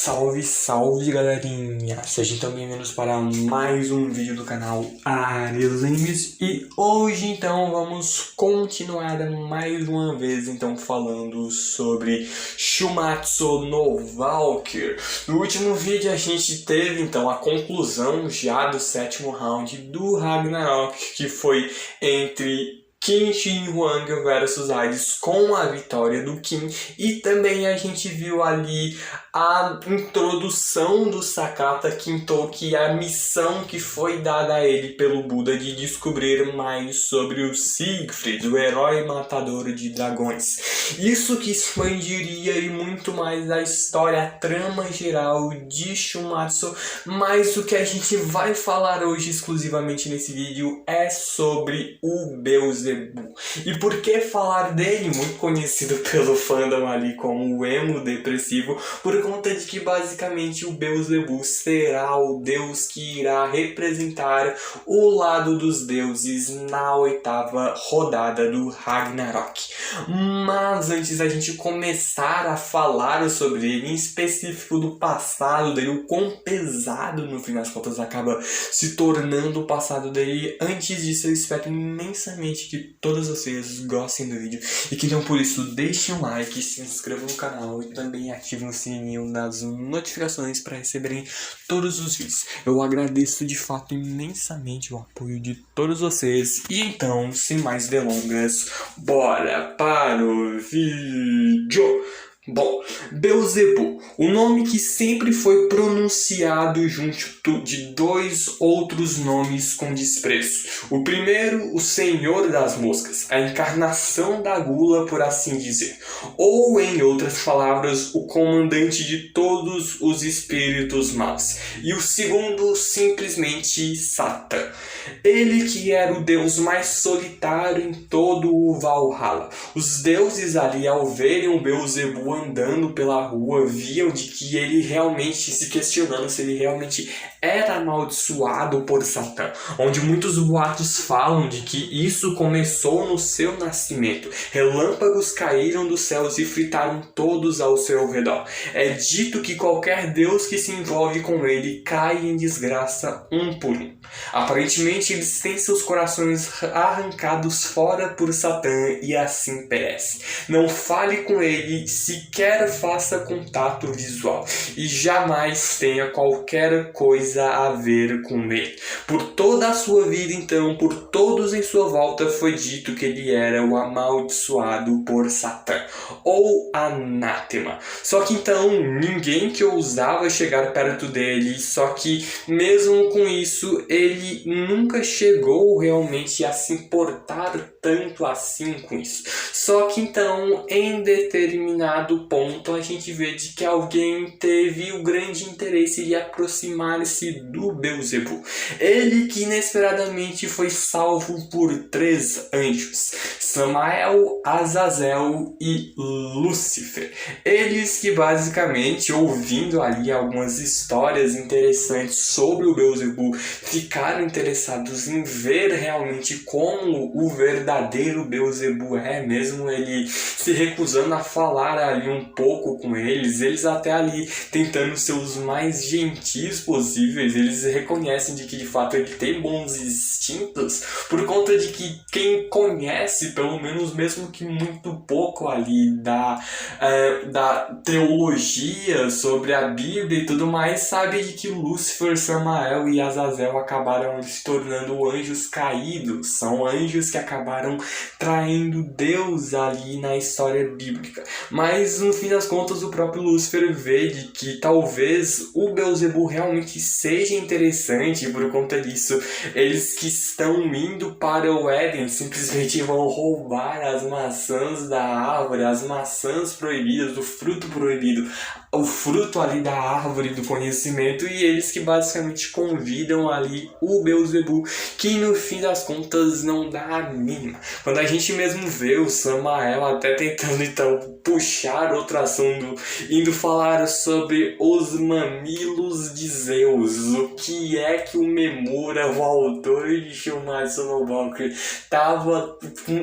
Salve, salve galerinha! Sejam então bem-vindos para mais um vídeo do canal Área dos Animes. E hoje então vamos continuar mais uma vez então falando sobre Shumatsu no Valkyrie. No último vídeo a gente teve então a conclusão já do 7º round do Ragnarok, que foi entre Kim Shi-Huang versus Hades, com a vitória do Kim. E também a gente viu ali a introdução do Sakata Kintoki e a missão que foi dada a ele pelo Buda de descobrir mais sobre o Siegfried, o herói matador de dragões. Isso que expandiria e muito mais a história, a trama geral de Shumatsu. Mas o que a gente vai falar hoje exclusivamente nesse vídeo é sobre o Beelzebub. E por que falar dele? Muito conhecido pelo fandom ali como o emo depressivo, por conta de que basicamente o Beelzebub será o deus que irá representar o lado dos deuses na 8ª rodada do Ragnarok. Mas antes da gente começar a falar sobre ele, em específico do passado dele, o quão pesado no fim das contas acaba se tornando o passado dele, antes disso eu espero imensamente que todos vocês gostem do vídeo e que então por isso deixem um like, se inscrevam no canal e também ativem o sininho das notificações para receberem todos os vídeos. Eu agradeço de fato imensamente o apoio de todos vocês. E então, sem mais delongas, bora para o vídeo! Bom, Beelzebub, o nome que sempre foi pronunciado junto de dois outros nomes com desprezo. O primeiro, o Senhor das Moscas, a encarnação da gula, por assim dizer. Ou, em outras palavras, o comandante de todos os espíritos maus. E o segundo, simplesmente Satã. Ele que era o deus mais solitário em todo o Valhalla. Os deuses ali, ao verem o Beelzebub andando pela rua, viam de que ele realmente, se questionando se ele realmente era amaldiçoado por Satã, onde muitos boatos falam de que isso começou no seu nascimento. Relâmpagos caíram dos céus e fritaram todos ao seu redor. É dito que qualquer deus que se envolve com ele cai em desgraça um por um. Aparentemente eles têm seus corações arrancados fora por Satã e assim perecem. Não fale com ele, sequer faça contato visual e jamais tenha qualquer coisa a ver com ele. Por toda a sua vida então, por todos em sua volta, foi dito que ele era o amaldiçoado por Satã, ou anátema. Só que então ninguém que ousava chegar perto dele, só que mesmo com isso ele nunca chegou realmente a se importar tanto assim com isso. Só que então, em determinado ponto, a gente vê de que alguém teve o grande interesse de aproximar-se do Beelzebub. Ele que inesperadamente foi salvo por 3 anjos: Samael, Azazel e Lúcifer. Eles que basicamente, ouvindo ali algumas histórias interessantes sobre o Beelzebub, ficaram interessados em ver realmente como o verdadeiro Beelzebub é, mesmo ele se recusando a falar ali um pouco com eles. Eles até ali tentando ser os mais gentis possíveis, eles reconhecem de que de fato ele tem bons instintos, por conta de que quem conhece, pelo menos mesmo que muito pouco ali da teologia sobre a Bíblia e tudo mais, sabe de que Lúcifer, Samael e Azazel acabaram se tornando anjos caídos. São anjos que acabaram traindo Deus ali na história bíblica. Mas no fim das contas o próprio Lúcifer vê de que talvez o Beelzebub realmente seja interessante. Por conta disso, eles que estão indo para o Éden simplesmente vão roubar as maçãs da árvore, as maçãs proibidas, o fruto proibido, o fruto ali da árvore do conhecimento, e eles que basicamente convidam ali o Beelzebub, que no fim das contas não dá a mínima. Quando a gente mesmo vê o Samael até tentando então puxar outro assunto, indo falar sobre os mamilos de Zeus, o que é que o Memura, o autor de Shumatsu no Valkyrie, tava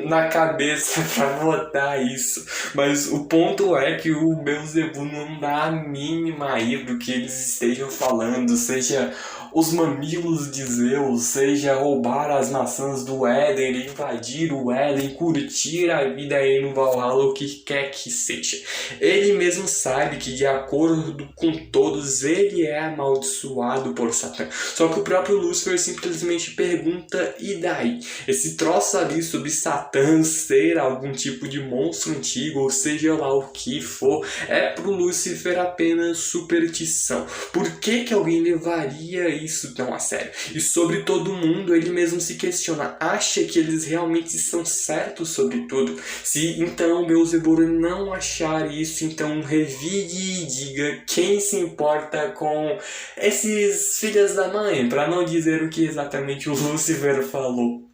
na cabeça para botar isso. Mas o ponto é que o Beelzebub não dá a mínima aí do que eles estejam falando, seja os mamilos de Zeus, seja roubar as maçãs do Éden, invadir o Éden, curtir a vida aí no Valhalla, o que quer que seja. Ele mesmo sabe que, de acordo com todos, ele é amaldiçoado por Satã. Só que o próprio Lúcifer simplesmente pergunta: e daí? Esse troço ali sobre Satã ser algum tipo de monstro antigo, ou seja lá o que for, é pro Lúcifer apenas superstição. Por que alguém levaria isso tão a sério? E sobre todo mundo, ele mesmo se questiona: acha que eles realmente estão certos sobre tudo? Se então Beelzebub não achar isso, então revide e diga quem se importa com esses filhos da mãe, para não dizer o que exatamente o Lúcifer falou.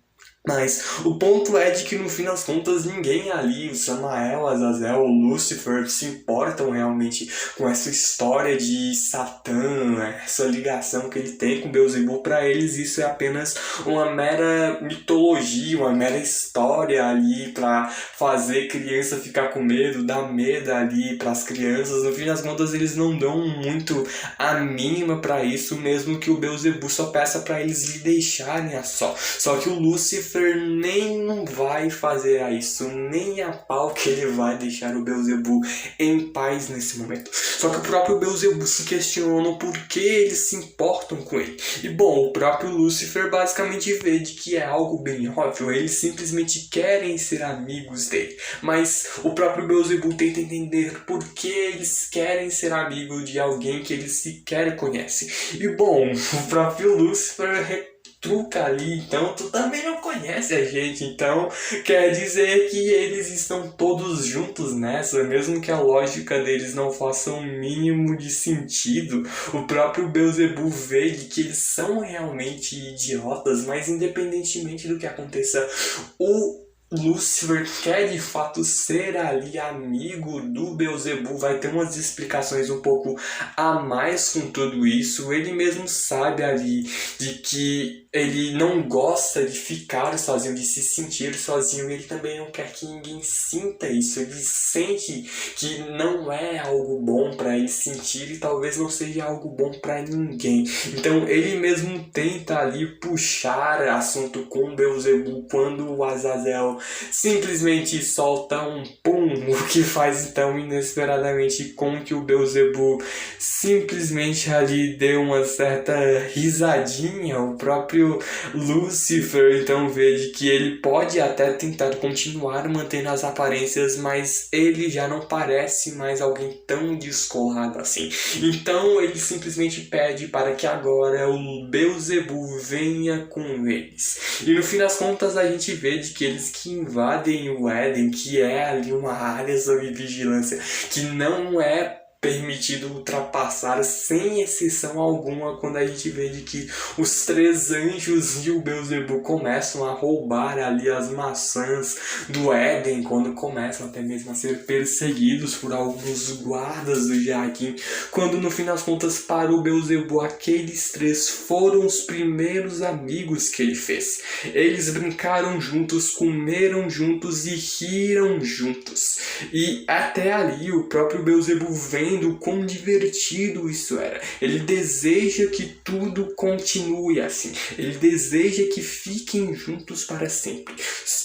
Mas o ponto é de que, no fim das contas, ninguém ali, o Samael, Azazel, o Lúcifer, se importam realmente com essa história de Satã, essa ligação que ele tem com Beelzebub. Para eles isso é apenas uma mera mitologia, uma mera história ali para fazer criança ficar com medo, dar medo ali para as crianças. No fim das contas, eles não dão muito a mínima para isso, mesmo que o Beelzebub só peça para eles lhe deixarem a só. Só que o Lúcifer nem vai fazer isso, nem a pau que ele vai deixar o Beelzebub em paz nesse momento. Só que o próprio Beelzebub se questiona por que eles se importam com ele. E bom, o próprio Lúcifer basicamente vê de que é algo bem óbvio, eles simplesmente querem ser amigos dele. Mas o próprio Beelzebub tenta entender por que eles querem ser amigos de alguém que eles sequer conhecem. E bom, o próprio Lúcifer truca ali: então tu também não conhece a gente, então quer dizer que eles estão todos juntos nessa, mesmo que a lógica deles não faça o mínimo de sentido. O próprio Beelzebub vê de que eles são realmente idiotas, mas independentemente do que aconteça, o Lúcifer quer de fato ser ali amigo do Beelzebub. Vai ter umas explicações um pouco a mais com tudo isso. Ele mesmo sabe ali de que ele não gosta de ficar sozinho, de se sentir sozinho. Ele também não quer que ninguém sinta isso. Ele sente que não é algo bom para ele sentir e talvez não seja algo bom para ninguém. Então ele mesmo tenta ali puxar assunto com o Beelzebub quando o Azazel simplesmente solta um pum, o que faz então inesperadamente com que o Beelzebub simplesmente ali dê uma certa risadinha. O próprio Lúcifer então vê de que ele pode até tentar continuar mantendo as aparências, mas ele já não parece mais alguém tão descolado assim. Então ele simplesmente pede para que agora o Beelzebub venha com eles. E no fim das contas a gente vê de que eles que invadem o Éden, que é ali uma área sob vigilância, que não é permitido ultrapassar sem exceção alguma, quando a gente vê de que os 3 anjos e o Beelzebub começam a roubar ali as maçãs do Éden, quando começam até mesmo a ser perseguidos por alguns guardas do jardim, quando no fim das contas para o Beelzebub aqueles 3 foram os primeiros amigos que ele fez. Eles brincaram juntos, comeram juntos e riram juntos. E até ali o próprio Beelzebub vem do quão divertido isso era. Ele deseja que tudo continue assim. Ele deseja que fiquem juntos para sempre.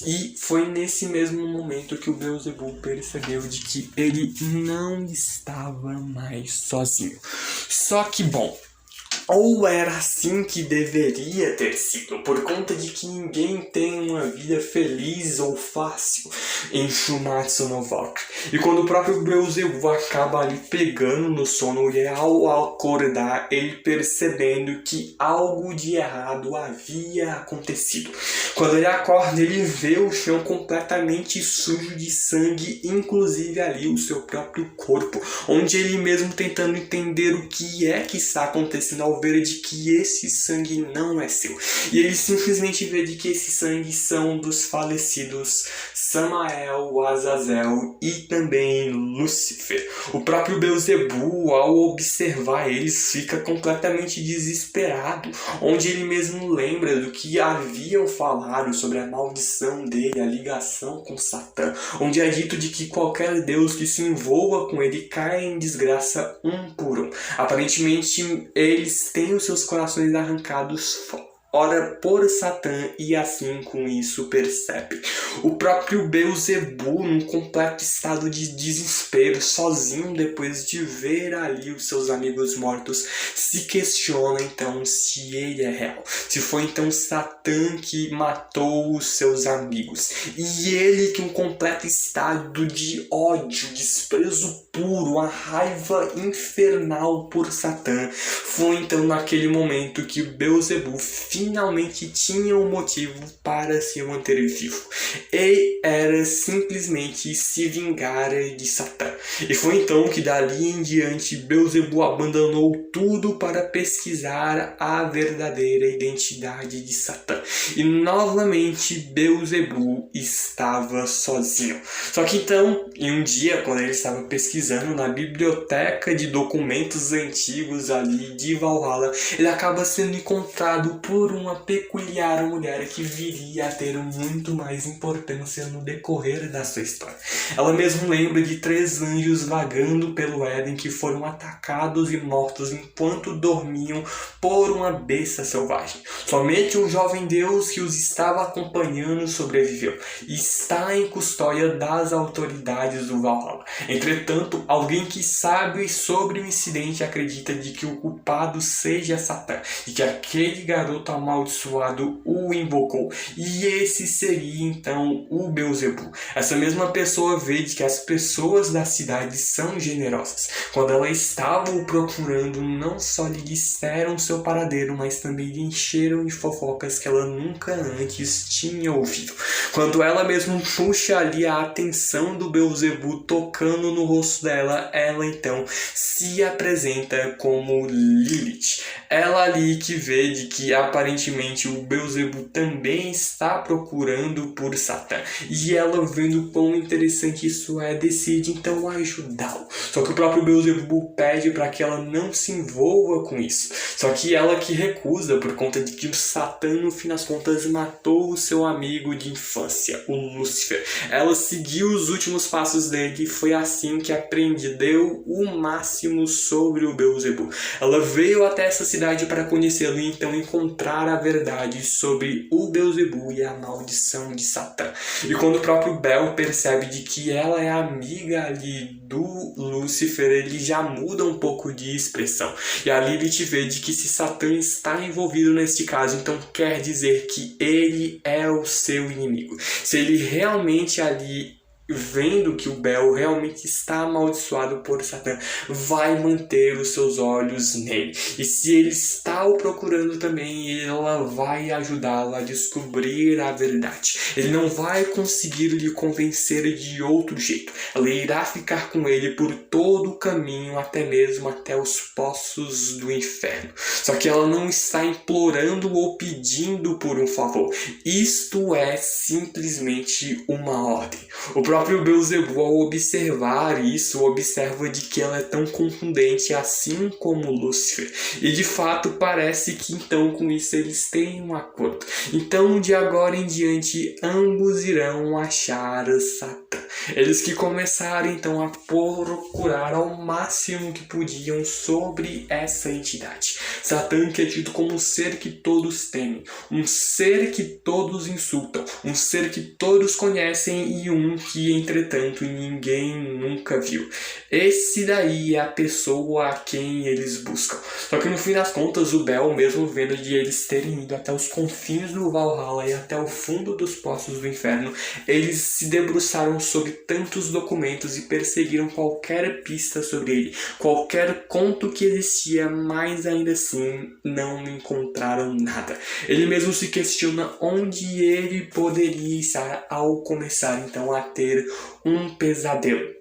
E foi nesse mesmo momento que o Beelzebub percebeu de que ele não estava mais sozinho. Só que, bom, ou era assim que deveria ter sido, por conta de que ninguém tem uma vida feliz ou fácil em Shumatsu no Valkyrie. E quando o próprio Beelzebub acaba ali pegando no sono, e ao acordar, ele percebendo que algo de errado havia acontecido. Quando ele acorda, ele vê o chão completamente sujo de sangue, inclusive ali o seu próprio corpo, onde ele mesmo tentando entender o que é que está acontecendo ao ao ver de que esse sangue não é seu. E ele simplesmente vê de que esse sangue são dos falecidos Samael, Azazel e também Lúcifer. O próprio Beelzebu, ao observar eles, fica completamente desesperado, onde ele mesmo lembra do que haviam falado sobre a maldição dele, a ligação com Satã, onde é dito de que qualquer deus que se envolva com ele cai em desgraça um por um. Aparentemente, eles têm os seus corações arrancados ora por Satã, e assim com isso percebe. O próprio Beelzebu, num completo estado de desespero, sozinho depois de ver ali os seus amigos mortos, se questiona então se ele é real. Se foi então Satã que matou os seus amigos. E ele, que um completo estado de ódio, desprezo puro, a raiva infernal por Satã, foi então naquele momento que o Beelzebu finalmente tinha um motivo para se manter vivo. E era simplesmente se vingar de Satã. E foi então que dali em diante Beelzebu abandonou tudo para pesquisar a verdadeira identidade de Satã. E novamente Beelzebu estava sozinho. Só que então, em um dia, quando ele estava pesquisando na biblioteca de documentos antigos ali de Valhalla, ele acaba sendo encontrado por uma peculiar mulher que viria a ter muito mais importância no decorrer da sua história. Ela mesmo lembra de 3 anjos vagando pelo Éden que foram atacados e mortos enquanto dormiam por uma besta selvagem. Somente um jovem deus que os estava acompanhando sobreviveu e está em custódia das autoridades do Valhalla. Entretanto, alguém que sabe sobre o incidente acredita de que o culpado seja Satã e que aquele garoto amaldiçoado o invocou, e esse seria então o Beelzebu. Essa mesma pessoa vê de que as pessoas da cidade são generosas. Quando ela estava o procurando, não só lhe disseram seu paradeiro, mas também lhe encheram de fofocas que ela nunca antes tinha ouvido. Quando ela mesmo puxa ali a atenção do Beelzebu tocando no rosto dela, ela então se apresenta como Lilith. Ela ali que vê de que aparentemente o Beelzebu também está procurando por Satã. E ela, vendo quão interessante isso é, decide então ajudá-lo. Só que o próprio Beelzebu pede para que ela não se envolva com isso. Só que ela que recusa por conta de que o Satã, no fim das contas, matou o seu amigo de infância, o Lúcifer. Ela seguiu os últimos passos dele e foi assim que aprendeu o máximo sobre o Beelzebu. Ela veio até essa cidade para conhecê-lo e então encontrar a verdade sobre o Beelzebu e a maldição de Satã. E quando o próprio Bel percebe de que ela é amiga ali do Lúcifer, ele já muda um pouco de expressão. E a Lilith vê de que se Satã está envolvido neste caso, então quer dizer que ele é o seu inimigo. Se ele realmente ali, vendo que o Bel realmente está amaldiçoado por Satã, vai manter os seus olhos nele. E se ele está o procurando também, ela vai ajudá-lo a descobrir a verdade. Ele não vai conseguir lhe convencer de outro jeito. Ela irá ficar com ele por todo o caminho, até mesmo até os poços do inferno. Só que ela não está implorando ou pedindo por um favor. Isto é simplesmente uma ordem. O próprio Beelzebu, ao observar isso, observa de que ela é tão contundente assim como Lúcifer. E de fato parece que então com isso eles têm um acordo. Então de agora em diante ambos irão achar Satã. Eles que começaram então a procurar ao máximo que podiam sobre essa entidade. Satã, que é tido como um ser que todos temem, um ser que todos insultam, um ser que todos conhecem e um que entretanto ninguém nunca viu. Esse daí é a pessoa a quem eles buscam. Só que no fim das contas o Bel, mesmo vendo de eles terem ido até os confins do Valhalla e até o fundo dos poços do inferno, eles se debruçaram sobre tantos documentos e perseguiram qualquer pista sobre ele, qualquer conto que existia, mas ainda assim não encontraram nada. Ele mesmo se questiona onde ele poderia estar ao começar então a ter um pesadelo.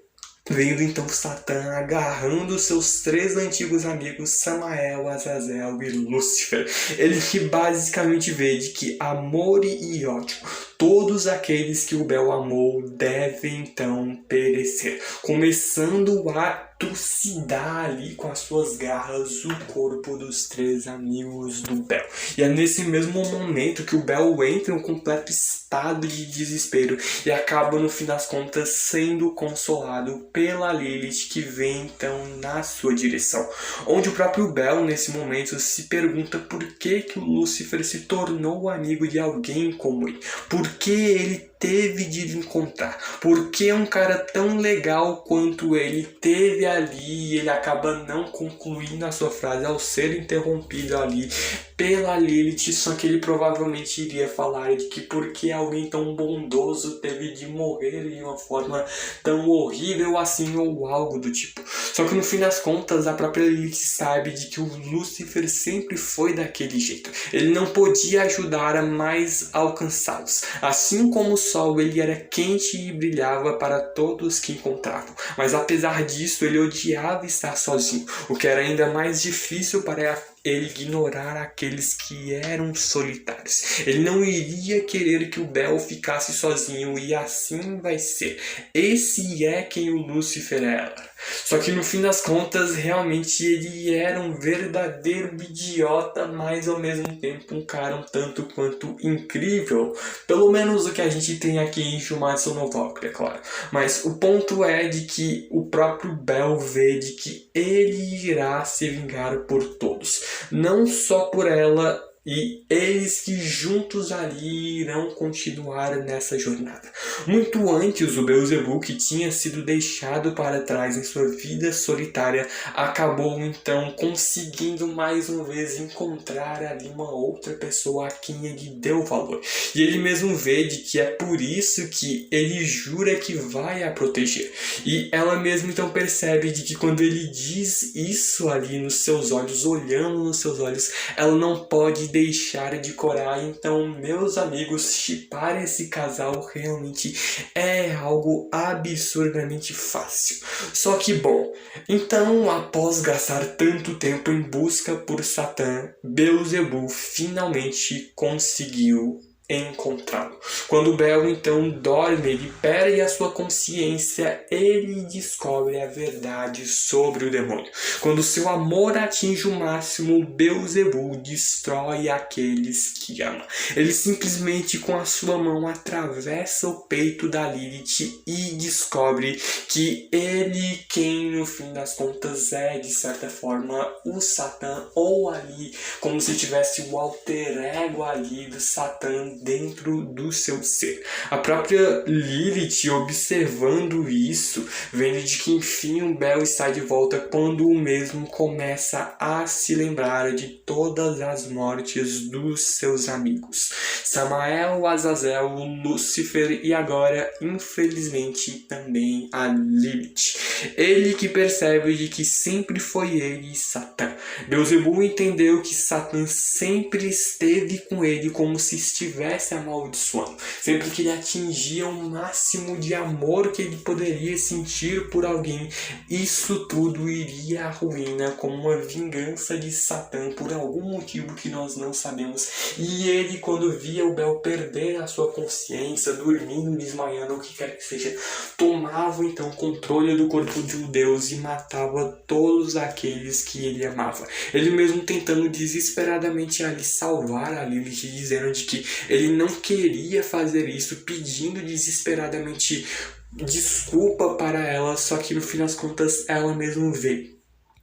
Vendo então Satã agarrando seus 3 antigos amigos, Samael, Azazel e Lúcifer. Ele que basicamente vê de que amor e ódio, todos aqueles que o Bel amou devem então perecer, começando a trucidar ali com as suas garras o corpo dos 3 amigos do Bel. E é nesse mesmo momento que o Bel entra em um completo estado de desespero e acaba no fim das contas sendo consolado pela Lilith, que vem então na sua direção, onde o próprio Bel nesse momento se pergunta por que o Lúcifer se tornou amigo de alguém como ele, por que ele teve de encontrar, por que um cara tão legal quanto ele teve ali, e ele acaba não concluindo a sua frase ao ser interrompido ali pela Lilith, só que ele provavelmente iria falar de que porque alguém tão bondoso teve de morrer de uma forma tão horrível assim ou algo do tipo. Só que no fim das contas a própria Lilith sabe de que o Lúcifer sempre foi daquele jeito. Ele não podia ajudar a mais alcançá-los. Assim como o sol, ele era quente e brilhava para todos que encontravam. Mas apesar disso, ele odiava estar sozinho, o que era ainda mais difícil para ele ignorar aqueles que eram solitários. Ele não iria querer que o Bel ficasse sozinho, e assim vai ser. Esse é quem o Lúcifer era. Só que no fim das contas, realmente ele era um verdadeiro idiota, mas ao mesmo tempo um cara um tanto quanto incrível. Pelo menos o que a gente tem aqui em Shumatsu no Valkyrie, é claro. Mas o ponto é de que o próprio Bel vê de que ele irá se vingar por todos. Não só por ela, e eles que juntos ali irão continuar nessa jornada. Muito antes, o Beelzebub, que tinha sido deixado para trás em sua vida solitária, acabou então conseguindo mais uma vez encontrar ali uma outra pessoa a quem ele deu valor. E ele mesmo vê de que é por isso que ele jura que vai a proteger. E ela mesmo então percebe de que quando ele diz isso ali nos seus olhos, olhando nos seus olhos, ela não pode deixar de corar. Então, meus amigos, shippar esse casal realmente é algo absurdamente fácil. Só que bom, então após gastar tanto tempo em busca por Satã, Beelzebub finalmente conseguiu encontrá-lo. Quando Bel então dorme, ele perde a sua consciência, ele descobre a verdade sobre o demônio. Quando seu amor atinge o máximo, Beelzebub destrói aqueles que ama. Ele simplesmente com a sua mão atravessa o peito da Lilith e descobre que ele, quem no fim das contas é de certa forma o Satã, ou ali como se tivesse o alter ego ali do Satã dentro do seu ser. A própria Lilith, observando isso, vendo de que enfim o Bel está de volta, quando o mesmo começa a se lembrar de todas as mortes dos seus amigos. Samael, Azazel, Lúcifer e agora, infelizmente, também a Lilith. Ele que percebe de que sempre foi ele Satã. Beelzebub entendeu que Satã sempre esteve com ele como se estivesse amaldiçoando. Sempre que ele atingia o máximo de amor que ele poderia sentir por alguém, isso tudo iria à ruína como uma vingança de Satã por algum motivo que nós não sabemos. E ele, quando via o Bel perder a sua consciência, dormindo, desmaiando, o que quer que seja, tomava então controle do corpo de um deus e matava todos aqueles que ele amava. Ele mesmo tentando desesperadamente ali salvar a Lilith, dizendo de que ele não queria fazer isso, pedindo desesperadamente desculpa para ela, só que no fim das contas ela mesmo vê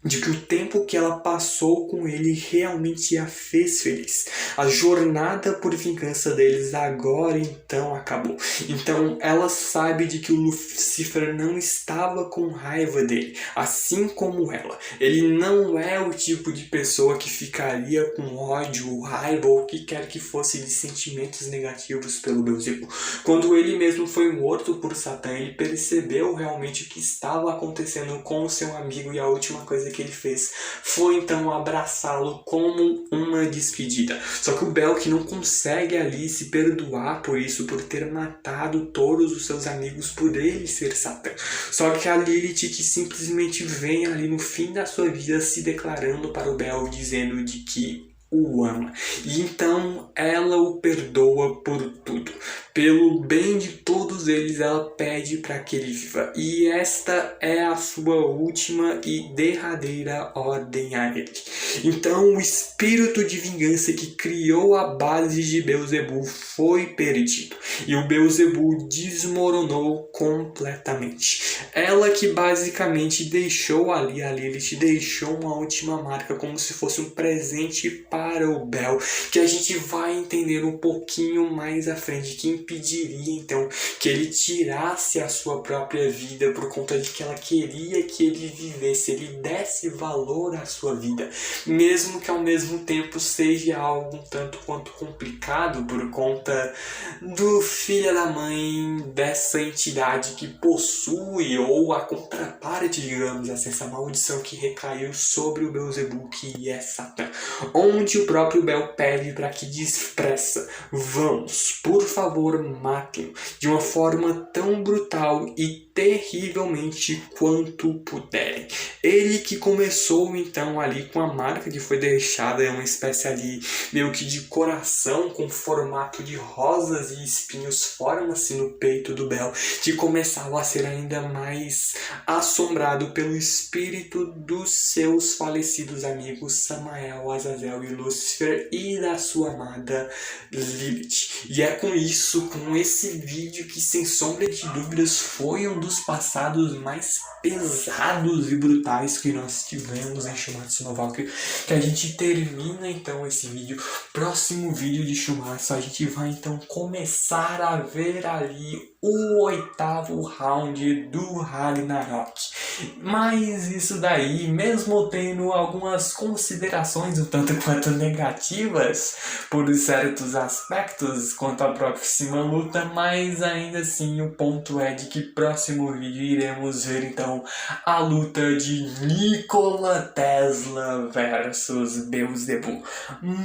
de que o tempo que ela passou com ele realmente a fez feliz. A jornada por vingança deles agora então acabou. Então ela sabe de que o Lúcifer não estava com raiva dele, assim como ela. Ele não é o tipo de pessoa que ficaria com ódio, raiva ou o que quer que fosse de sentimentos negativos pelo Beelzebub. Quando ele mesmo foi morto por Satã, ele percebeu realmente o que estava acontecendo com o seu amigo, e a última coisa que que ele fez foi então abraçá-lo como uma despedida. Só que o Belk não consegue ali se perdoar por isso, por ter matado todos os seus amigos, por ele ser Satã. Só que a Lilith, que simplesmente vem ali no fim da sua vida se declarando para o Bel, dizendo de que o ama. E então ela o perdoa por tudo. Pelo bem de todos eles, ela pede para que ele viva. E esta é a sua última e derradeira ordem a ele. Então o espírito de vingança que criou a base de Beelzebul foi perdido. E o Beelzebul desmoronou completamente. Ela que basicamente deixou ali, a Lilith deixou uma última marca como se fosse um presente para o Bel, que a gente vai entender um pouquinho mais à frente, que impediria então que ele tirasse a sua própria vida por conta de que ela queria que ele vivesse, ele desse valor à sua vida, mesmo que ao mesmo tempo seja algo um tanto quanto complicado por conta do filho da mãe dessa entidade que possui, ou a contraparte, digamos assim, essa maldição que recaiu sobre o Beelzebul, que é Satã, onde o próprio Bel pede para que depressa, vamos, por favor, matem-o de uma forma tão brutal e terrivelmente quanto puderem. Ele que começou então ali com a marca que foi deixada, é uma espécie ali meio que de coração com formato de rosas e espinhos, forma-se no peito do Bel, que começava a ser ainda mais assombrado pelo espírito dos seus falecidos amigos Samael, Azazel e Lúcifer e da sua amada Lilith. E é com isso, com esse vídeo que sem sombra de dúvidas foi um dos passados mais pesados e brutais que nós tivemos em Shumatsu no Valkyrie, que a gente termina então esse vídeo. Próximo vídeo de Shumatsu a gente vai então começar a ver ali o 8º round do Ragnarok. Mas isso daí, mesmo tendo algumas considerações um tanto quanto negativas por certos aspectos quanto à próxima luta, mas ainda assim o ponto é de que próximo vídeo iremos ver então a luta de Nikola Tesla versus Beelzebul.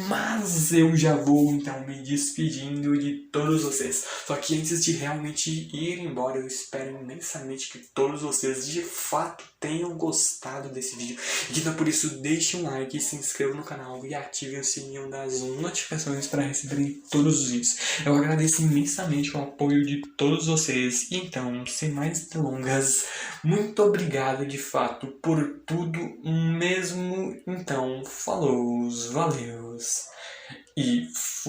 Mas eu já vou então me despedindo de todos vocês. Só que antes de realmente ir embora, eu espero imensamente que todos vocês de fato tenham gostado desse vídeo. Então por isso deixe um like, se inscreva no canal e ative o sininho das notificações para receberem todos os vídeos. Eu agradeço imensamente o apoio de todos vocês. Então, sem mais delongas, muito obrigado de fato por tudo mesmo. Então, falou, valeus e